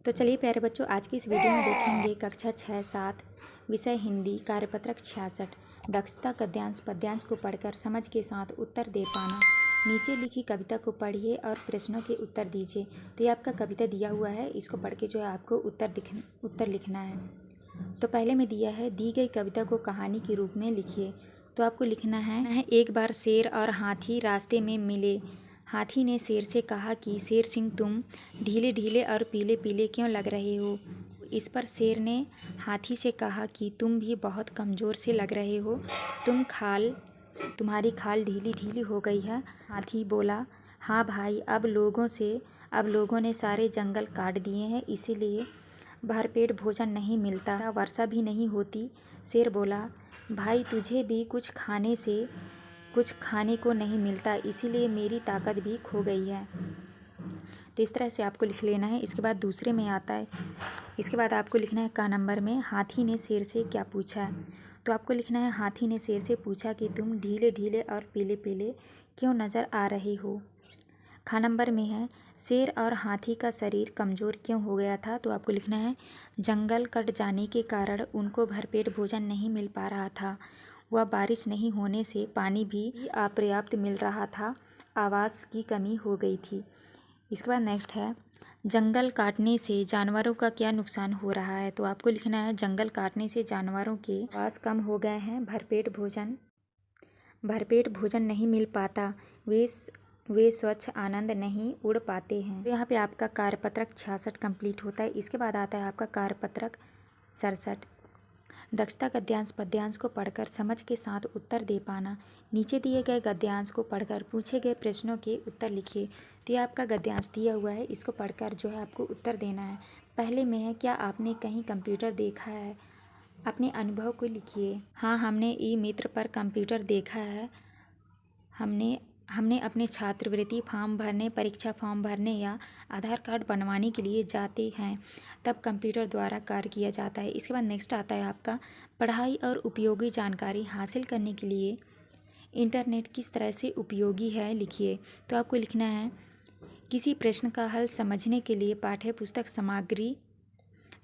तो चलिए प्यारे बच्चों, आज की इस वीडियो में देखेंगे कक्षा 6-7 विषय हिंदी कार्यपत्रक 66 दक्षता गद्यांश पद्यांश को पढ़कर समझ के साथ उत्तर दे पाना। नीचे लिखी कविता को पढ़िए और प्रश्नों के उत्तर दीजिए। तो ये आपका कविता दिया हुआ है, इसको पढ़ के जो है आपको उत्तर लिखना है। तो पहले में दिया है, दी गई कविता को कहानी के रूप में लिखिए। तो आपको लिखना है, एक बार शेर और हाथी रास्ते में मिले। हाथी ने शेर से कहा कि शेर सिंह, तुम ढीले ढीले और पीले पीले क्यों लग रहे हो। इस पर शेर ने हाथी से कहा कि तुम भी बहुत कमज़ोर से लग रहे हो, तुम्हारी खाल ढीली ढीली हो गई है। हाथी बोला, हाँ भाई, अब लोगों ने सारे जंगल काट दिए हैं, इसीलिए भरपेट भोजन नहीं मिलता, वर्षा भी नहीं होती। शेर बोला, भाई तुझे भी कुछ खाने को नहीं मिलता, इसीलिए मेरी ताकत भी खो गई है। तो इस तरह से आपको लिख लेना है। इसके बाद दूसरे में आता है, इसके बाद आपको लिखना है का नंबर में, हाथी ने शेर से क्या पूछा। तो आपको लिखना है, हाथी ने शेर से पूछा कि तुम ढीले ढीले और पीले पीले क्यों नज़र आ रहे हो। खा नंबर में है, शेर और हाथी का शरीर कमज़ोर क्यों हो गया था। तो आपको लिखना है, जंगल कट जाने के कारण उनको भरपेट भोजन नहीं मिल पा रहा था, वह बारिश नहीं होने से पानी भी अपर्याप्त मिल रहा था, आवास की कमी हो गई थी। इसके बाद नेक्स्ट है, जंगल काटने से जानवरों का क्या नुकसान हो रहा है। तो आपको लिखना है, जंगल काटने से जानवरों के आवास कम हो गए हैं, भरपेट भोजन नहीं मिल पाता, वे स्वच्छ आनंद नहीं उड़ पाते हैं। तो यहाँ पे आपका कार्यपत्रक 66 कंप्लीट होता है। इसके बाद आता है आपका कार्यपत्रक 67 दक्षता गद्यांश पद्यांश को पढ़कर समझ के साथ उत्तर दे पाना। नीचे दिए गए गद्यांश को पढ़कर पूछे गए प्रश्नों के उत्तर लिखिए। तो ये आपका गद्यांश दिया हुआ है, इसको पढ़कर जो है आपको उत्तर देना है। पहले में है, क्या आपने कहीं कंप्यूटर देखा है, अपने अनुभव को लिखिए। हाँ, हमने ई मित्र पर कंप्यूटर देखा है। हमने अपने छात्रवृत्ति फॉर्म भरने, परीक्षा फॉर्म भरने या आधार कार्ड बनवाने के लिए जाते हैं, तब कंप्यूटर द्वारा कार्य किया जाता है। इसके बाद नेक्स्ट आता है आपका, पढ़ाई और उपयोगी जानकारी हासिल करने के लिए इंटरनेट किस तरह से उपयोगी है, लिखिए। तो आपको लिखना है, किसी प्रश्न का हल समझने के लिए पाठ्य पुस्तक सामग्री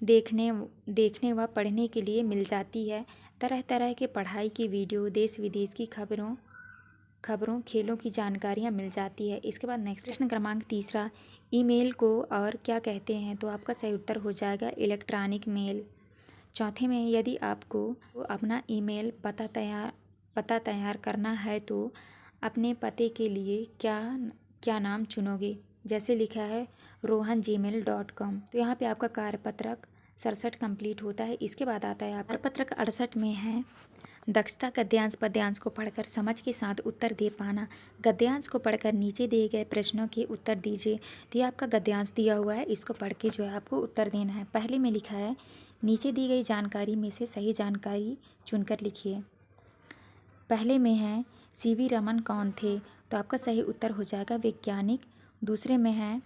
देखने व पढ़ने के लिए मिल जाती है। तरह तरह के पढ़ाई की वीडियो, देश विदेश की खबरों, खेलों की जानकारियाँ मिल जाती है। इसके बाद नेक्स्ट प्रश्न क्रमांक 3, ईमेल को और क्या कहते हैं। तो आपका सही उत्तर हो जाएगा इलेक्ट्रॉनिक मेल। चौथे में, यदि आपको अपना ईमेल पता तैयार करना है तो अपने पते के लिए क्या नाम चुनोगे। जैसे लिखा है rohan@gmail.com। तो यहाँ पे आपका कार्यपत्रक 67 कंप्लीट होता है। इसके बाद आता है कार्यपत्रक 68 में है, दक्षता गद्यांश पद्यांश को पढ़कर समझ के साथ उत्तर दे पाना। गद्यांश को पढ़कर नीचे दिए गए प्रश्नों के उत्तर दीजिए। तो ये आपका गद्यांश दिया हुआ है, इसको पढ़ के जो है आपको उत्तर देना है। पहले में लिखा है, नीचे दी गई जानकारी में से सही जानकारी चुनकर लिखिए। पहले में है, सीवी रमन कौन थे। तो आपका सही उत्तर हो जाएगा वैज्ञानिक। दूसरे में है,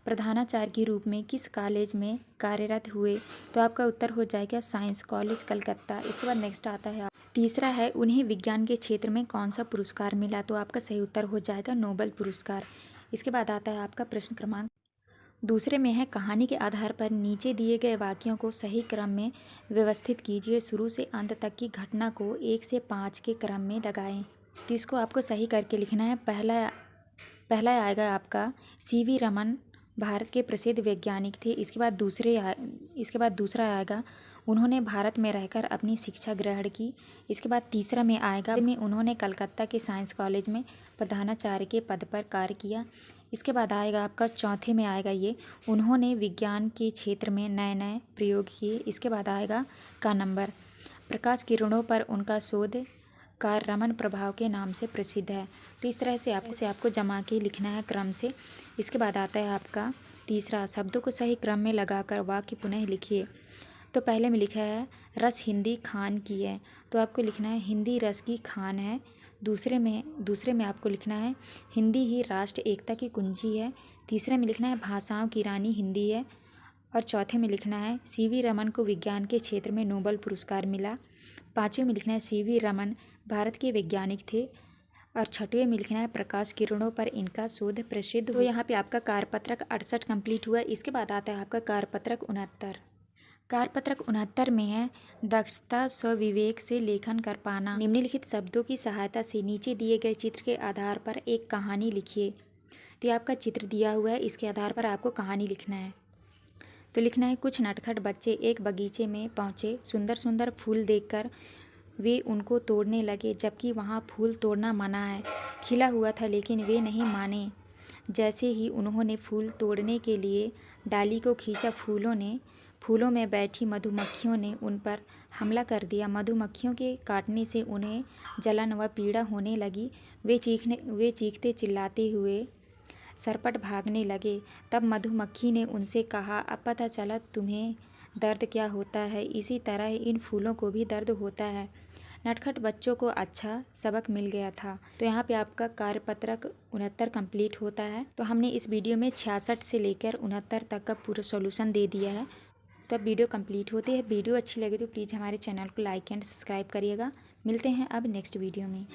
प्रधानाचार्य के रूप में किस कॉलेज में कार्यरत हुए। तो आपका उत्तर हो जाएगा साइंस कॉलेज कलकत्ता। इसके बाद नेक्स्ट आता है, तीसरा है, उन्हें विज्ञान के क्षेत्र में कौन सा पुरस्कार मिला। तो आपका सही उत्तर हो जाएगा नोबेल पुरस्कार। इसके बाद आता है आपका प्रश्न क्रमांक दूसरे में है, कहानी के आधार पर नीचे दिए गए वाक्यों को सही क्रम में व्यवस्थित कीजिए। शुरू से अंत तक की घटना को 1 से 5 के क्रम में लगाएं। तो इसको आपको सही करके लिखना है। पहला आएगा आपका, सीवी रमन भारत के प्रसिद्ध वैज्ञानिक थे। इसके बाद दूसरा आएगा, उन्होंने भारत में रहकर अपनी शिक्षा ग्रहण की। इसके बाद तीसरा में आएगा, उन्होंने कलकत्ता के साइंस कॉलेज में प्रधानाचार्य के पद पर कार्य किया। इसके बाद आएगा आपका, चौथे में आएगा ये, उन्होंने विज्ञान के क्षेत्र में नए नए प्रयोग किए। इसके बाद आएगा का नंबर, प्रकाश किरणों पर उनका शोध कार्य रमन प्रभाव के नाम से प्रसिद्ध है। तो इस तरह से आपको जमा के लिखना है क्रम से। इसके बाद आता है आपका तीसरा, शब्दों को सही क्रम में लगाकर वाक्य पुनः लिखिए। तो पहले में लिखा है, रस हिंदी खान की है। तो आपको लिखना है, हिंदी रस की खान है। दूसरे में आपको लिखना है, हिंदी ही राष्ट्र एकता की कुंजी है। तीसरे में लिखना है, भाषाओं की रानी हिंदी है। और चौथे में लिखना है, सीवी रमन को विज्ञान के क्षेत्र में नोबेल पुरस्कार मिला। पाँचवें में लिखना है, सीवी रमन भारत के वैज्ञानिक थे। और छठवें में लिखना है प्रकाश किरणों पर इनका शोध प्रसिद्ध। तो यहाँ पे आपका कार्यपत्रक 68 कंप्लीट हुआ। इसके बाद आता है आपका कार्यपत्रक 69। कार्यपत्रक 69 में है दक्षता स्वविवेक से लेखन कर पाना। निम्नलिखित शब्दों की सहायता से नीचे दिए गए चित्र के आधार पर एक कहानी लिखिए। तो ये आपका चित्र दिया हुआ है, इसके आधार पर आपको कहानी लिखना है। तो लिखना है कुछ नटखट बच्चे एक बगीचे में पहुँचे। सुंदर सुंदर फूल देखकर वे उनको तोड़ने लगे, जबकि वहाँ फूल तोड़ना मना है। खिला हुआ था लेकिन वे नहीं माने। जैसे ही उन्होंने फूल तोड़ने के लिए डाली को खींचा, फूलों में बैठी मधुमक्खियों ने उन पर हमला कर दिया। मधुमक्खियों के काटने से उन्हें जलन व पीड़ा होने लगी। वे चीखते चिल्लाते हुए सरपट भागने लगे। तब मधुमक्खी ने उनसे कहा, अब पता चला तुम्हें दर्द क्या होता है। इसी तरह इन फूलों को भी दर्द होता है। नटखट बच्चों को अच्छा सबक मिल गया था। तो यहाँ पे आपका कार्यपत्रक 69 कंप्लीट होता है। तो हमने इस वीडियो में 66 से लेकर 69 तक का पूरा सॉल्यूशन दे दिया है। तो अब वीडियो कंप्लीट होती है। वीडियो अच्छी लगे तो प्लीज़ हमारे चैनल को लाइक एंड सब्सक्राइब करिएगा। मिलते हैं अब नेक्स्ट वीडियो में।